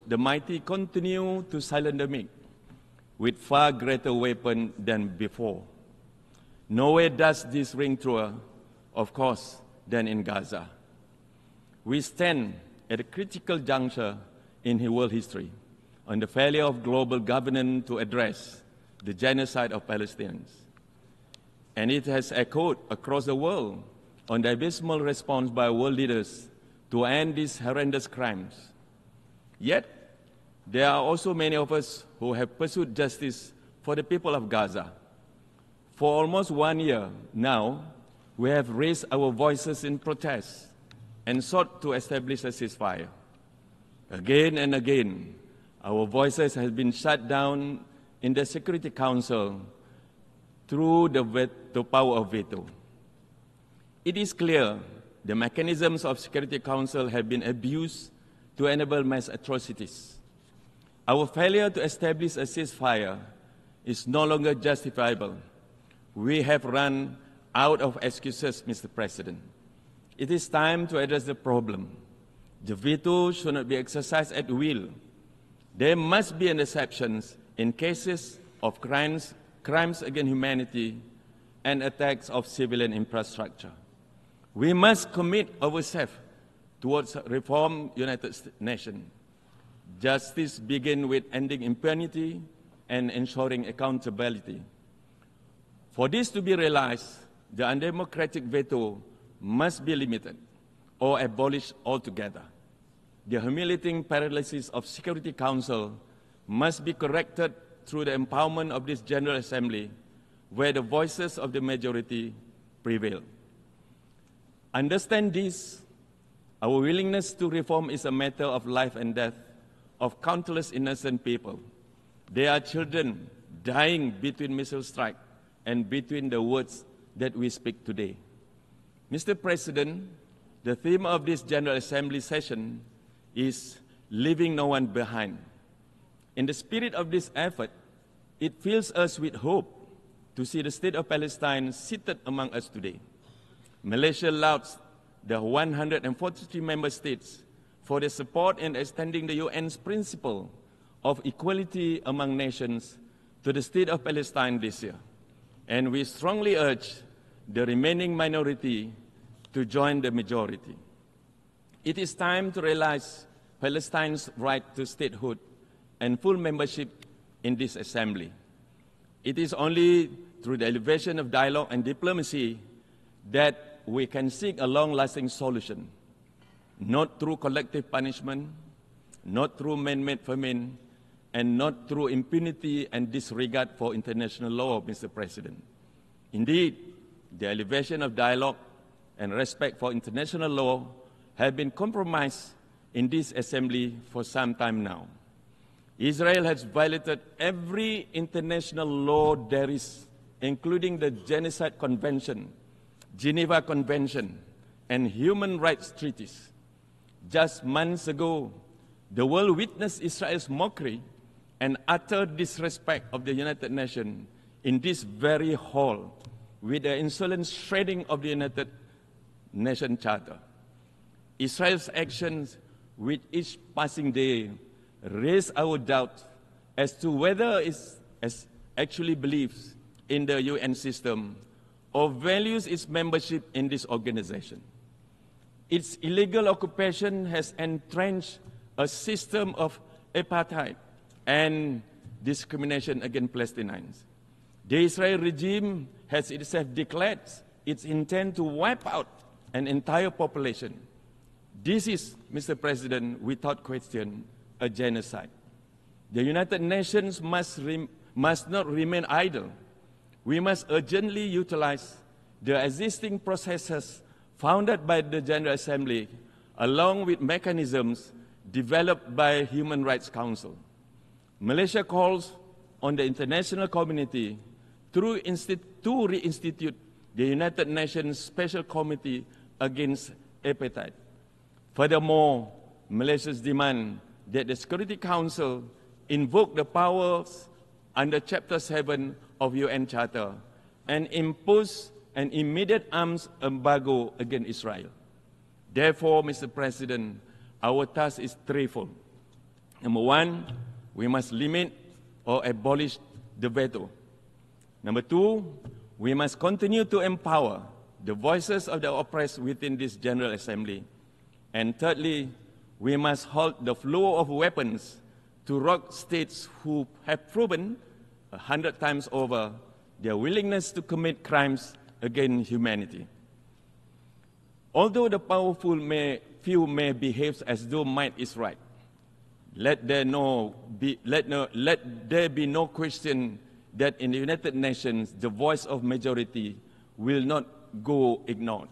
the mighty continue to silence the meek with far greater weapon than before. Nowhere does this ring truer, of course, than in Gaza. We stand at a critical juncture in world history on the failure of global governance to address the genocide of Palestinians. And it has echoed across the world on the abysmal response by world leaders to end these horrendous crimes. Yet, there are also many of us who have pursued justice for the people of Gaza. For almost 1 year now, we have raised our voices in protest and sought to establish a ceasefire. Again and again, our voices have been shut down in the Security Council through the power of veto. It is clear the mechanisms of Security Council have been abused to enable mass atrocities. Our failure to establish a ceasefire is no longer justifiable. We have run out of excuses, Mr. President. It is time to address the problem. The veto should not be exercised at will. There must be an exception in cases of crimes against humanity and attacks of civilian infrastructure. We must commit ourselves towards reform United Nations. Justice begins with ending impunity and ensuring accountability. For this to be realized, the undemocratic veto must be limited or abolished altogether. The humiliating paralysis of Security Council must be corrected through the empowerment of this General Assembly, where the voices of the majority prevail. Understand this, our willingness to reform is a matter of life and death of countless innocent people. There are children dying between missile strikes and between the words that we speak today. Mr. President, the theme of this General Assembly session is leaving no one behind. In the spirit of this effort, it fills us with hope to see the state of Palestine seated among us today. Malaysia lauds the 143 member states for their support in extending the UN's principle of equality among nations to the state of Palestine this year. And we strongly urge the remaining minority to join the majority. It is time to realize Palestine's right to statehood and full membership in this assembly. It is only through the elevation of dialogue and diplomacy that we can seek a long-lasting solution, not through collective punishment, not through man-made famine, and not through impunity and disregard for international law, Mr. President. Indeed, the elevation of dialogue and respect for international law have been compromised in this assembly for some time now. Israel has violated every international law there is, including the Genocide Convention, Geneva Convention, and human rights treaties. Just months ago, the world witnessed Israel's mockery and utter disrespect of the United Nations in this very hall with the insolent shredding of the United Nations Charter. Israel's actions with each passing day raise our doubt as to whether it actually believes in the UN system or values its membership in this organization. Its illegal occupation has entrenched a system of apartheid and discrimination against Palestinians. The Israeli regime has itself declared its intent to wipe out an entire population. This is, Mr. President, without question, a genocide. The United Nations must not remain idle. We must urgently utilize the existing processes founded by the General Assembly, along with mechanisms developed by Human Rights Council. Malaysia calls on the international community to reinstitute the United Nations Special Committee against Apartheid. Furthermore, Malaysia's demand that the Security Council invoke the powers under Chapter 7 of UN Charter and impose an immediate arms embargo against Israel. Therefore, Mr. President, our task is threefold. Number one, we must limit or abolish the veto. Number two, we must continue to empower the voices of the oppressed within this General Assembly. And thirdly, we must halt the flow of weapons to rogue states who have proven 100 times over their willingness to commit crimes against humanity. Although the powerful few may behave as though might is right, let there be no question that in the United Nations, the voice of majority will not go ignored.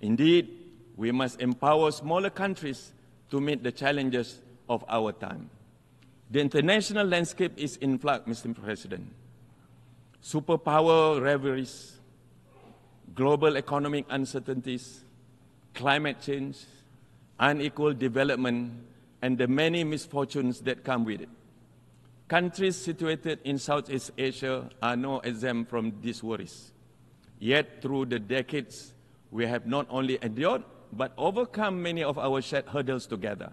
Indeed, we must empower smaller countries to meet the challenges of our time. The international landscape is in flux, Mr. President. Superpower rivalries, global economic uncertainties, climate change, unequal development, and the many misfortunes that come with it. Countries situated in Southeast Asia are no exempt from these worries. Yet, through the decades, we have not only endured, but overcome many of our shared hurdles together.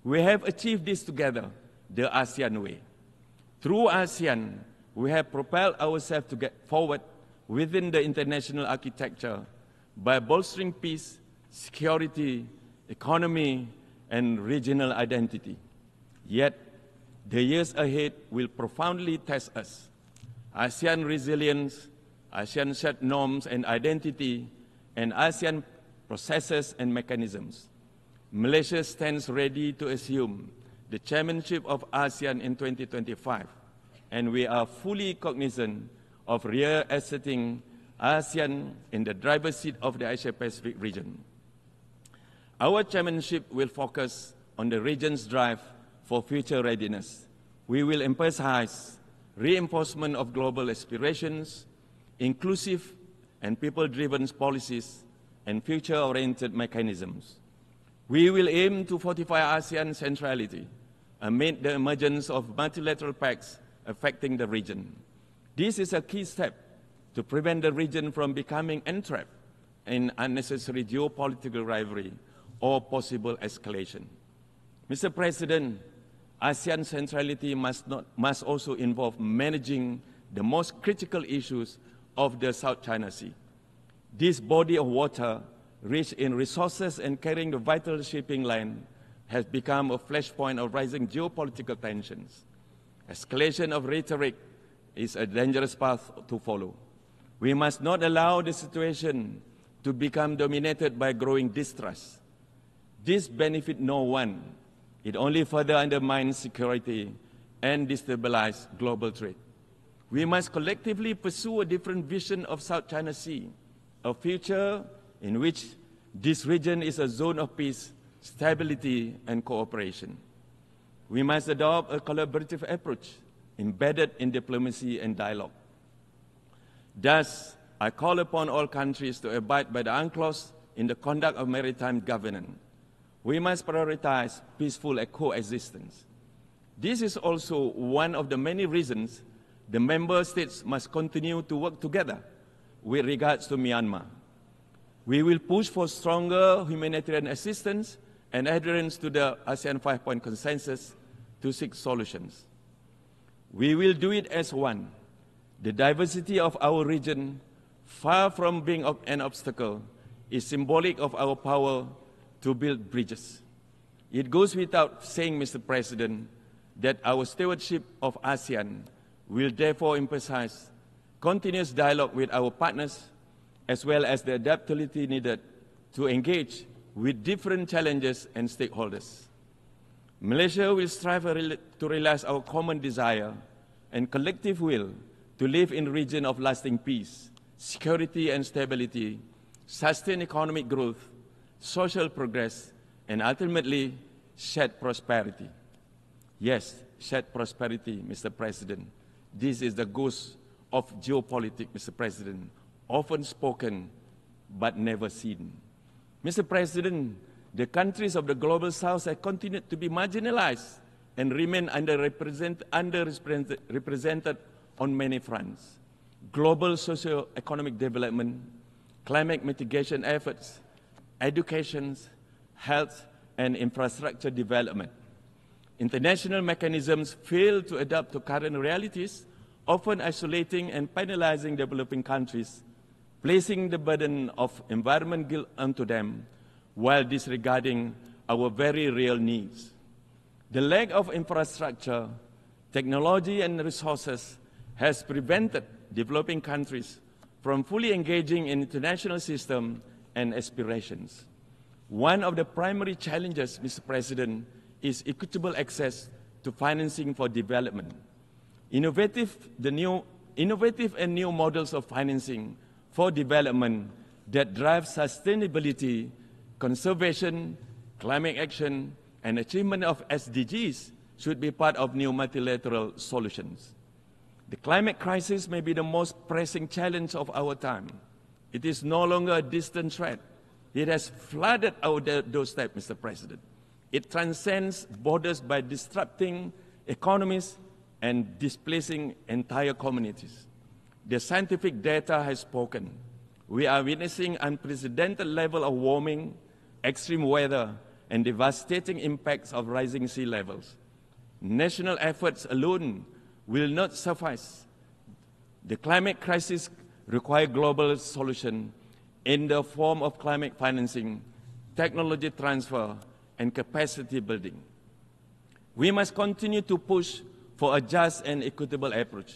We have achieved this together, the ASEAN way. Through ASEAN, we have propelled ourselves to get forward within the international architecture by bolstering peace, security, economy, and regional identity. Yet, the years ahead will profoundly test us. ASEAN resilience, ASEAN shared norms and identity, and ASEAN processes and mechanisms. Malaysia stands ready to assume the chairmanship of ASEAN in 2025, and we are fully cognizant of reasserting ASEAN in the driver's seat of the Asia-Pacific region. Our chairmanship will focus on the region's drive for future readiness. We will emphasize reinforcement of global aspirations, inclusive and people-driven policies, and future-oriented mechanisms. We will aim to fortify ASEAN centrality amid the emergence of multilateral pacts affecting the region. This is a key step to prevent the region from becoming entrapped in unnecessary geopolitical rivalry or possible escalation. Mr. President, ASEAN centrality must also involve managing the most critical issues of the South China Sea. This body of water, rich in resources and carrying the vital shipping line, has become a flashpoint of rising geopolitical tensions. Escalation of rhetoric is a dangerous path to follow. We must not allow the situation to become dominated by growing distrust. This benefits no one. It only further undermines security and destabilizes global trade. We must collectively pursue a different vision of South China Sea, a future in which this region is a zone of peace, stability, and cooperation. We must adopt a collaborative approach embedded in diplomacy and dialogue. Thus, I call upon all countries to abide by the UNCLOS in the conduct of maritime governance. We must prioritize peaceful coexistence. This is also one of the many reasons the member states must continue to work together with regards to Myanmar. We will push for stronger humanitarian assistance and adherence to the ASEAN 5-point consensus to seek solutions. We will do it as one. The diversity of our region, far from being an obstacle, is symbolic of our power to build bridges. It goes without saying, Mr. President, that our stewardship of ASEAN will therefore emphasize continuous dialogue with our partners, as well as the adaptability needed to engage with different challenges and stakeholders. Malaysia will strive to realize our common desire and collective will to live in a region of lasting peace, security and stability, sustained economic growth, social progress, and ultimately shared prosperity. Yes, shared prosperity, Mr. President. This is the ghost of geopolitics, Mr. President, often spoken but never seen. Mr. President, the countries of the Global South have continued to be marginalized and remain underrepresented on many fronts. Global socio-economic development, climate mitigation efforts, education, health, and infrastructure development. International mechanisms fail to adapt to current realities, often isolating and penalizing developing countries, placing the burden of environment guilt onto them while disregarding our very real needs. The lack of infrastructure, technology, and resources has prevented developing countries from fully engaging in international systems and aspirations. One of the primary challenges, Mr. President, is equitable access to financing for development. Innovative and new models of financing for development that drive sustainability, conservation, climate action, and achievement of SDGs should be part of new multilateral solutions. The climate crisis may be the most pressing challenge of our time. It is no longer a distant threat. It has flooded our doorstep, Mr. President. It transcends borders by disrupting economies and displacing entire communities. The scientific data has spoken. We are witnessing unprecedented level of warming, extreme weather, and devastating impacts of rising sea levels. National efforts alone will not suffice. The climate crisis requires global solution in the form of climate financing, technology transfer, and capacity building. We must continue to push for a just and equitable approach,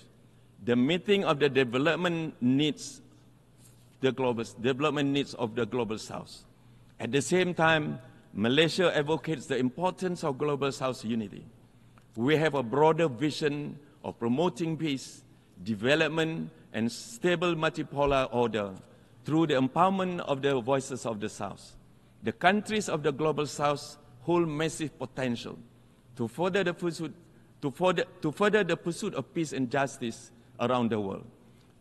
the meeting of the development needs of the Global South. At the same time, Malaysia advocates the importance of Global South unity. We have a broader vision of promoting peace, development, and stable multipolar order through the empowerment of the voices of the South. The countries of the Global South hold massive potential to further the pursuit of peace and justice around the world,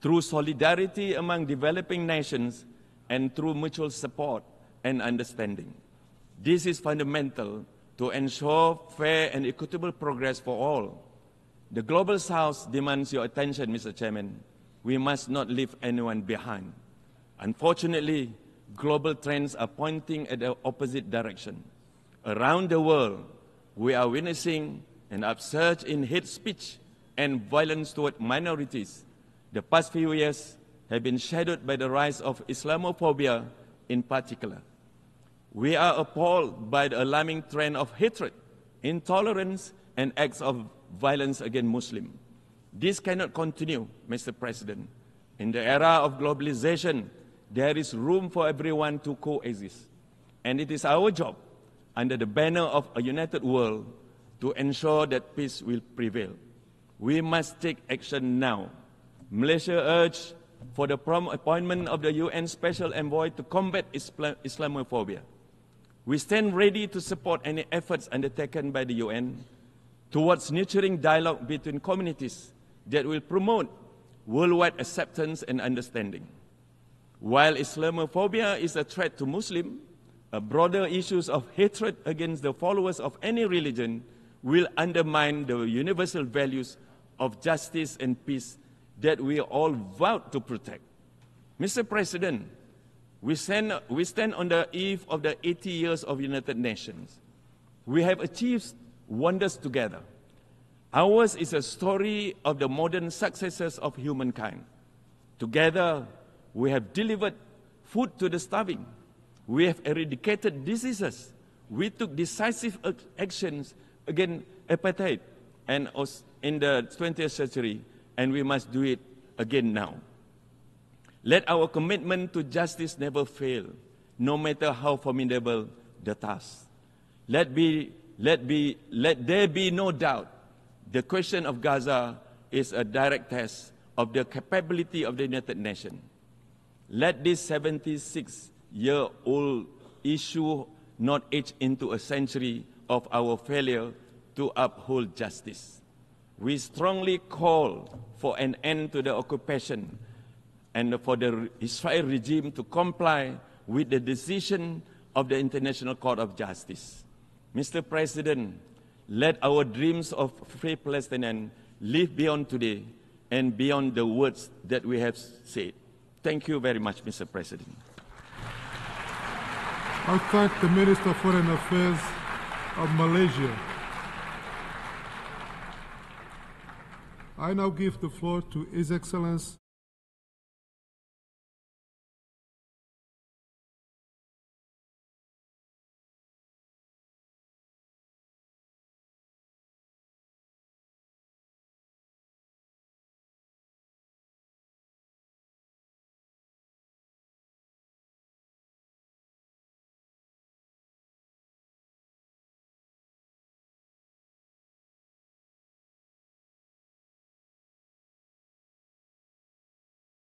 through solidarity among developing nations and through mutual support and understanding. This is fundamental to ensure fair and equitable progress for all. The Global South demands your attention, Mr. Chairman. We must not leave anyone behind. Unfortunately, global trends are pointing at the opposite direction. Around the world, we are witnessing an upsurge in hate speech and violence toward minorities. The past few years have been shadowed by the rise of Islamophobia in particular. We are appalled by the alarming trend of hatred, intolerance, and acts of violence against Muslims. This cannot continue, Mr. President. In the era of globalization, there is room for everyone to coexist. And it is our job, under the banner of a united world, to ensure that peace will prevail. We must take action now. Malaysia urges for the prompt appointment of the UN Special Envoy to combat Islamophobia. We stand ready to support any efforts undertaken by the UN towards nurturing dialogue between communities that will promote worldwide acceptance and understanding. While Islamophobia is a threat to Muslims, broader issues of hatred against the followers of any religion will undermine the universal values of justice and peace that we all vowed to protect. Mr. President, we stand on the eve of the 80 years of United Nations. We have achieved wonders together. Ours is a story of the modern successes of humankind. Together, we have delivered food to the starving. We have eradicated diseases. We took decisive actions against apartheid and in the 20th century, and we must do it again now. Let our commitment to justice never fail, no matter how formidable the task. Let there be no doubt the question of Gaza is a direct test of the capability of the United Nations. Let this 76-year-old issue not age into a century of our failure to uphold justice. We strongly call for an end to the occupation and for the Israel regime to comply with the decision of the International Court of Justice. Mr. President, let our dreams of free Palestine live beyond today and beyond the words that we have said. Thank you very much, Mr. President. I thank the Minister of Foreign Affairs of Malaysia. I now give the floor to His Excellency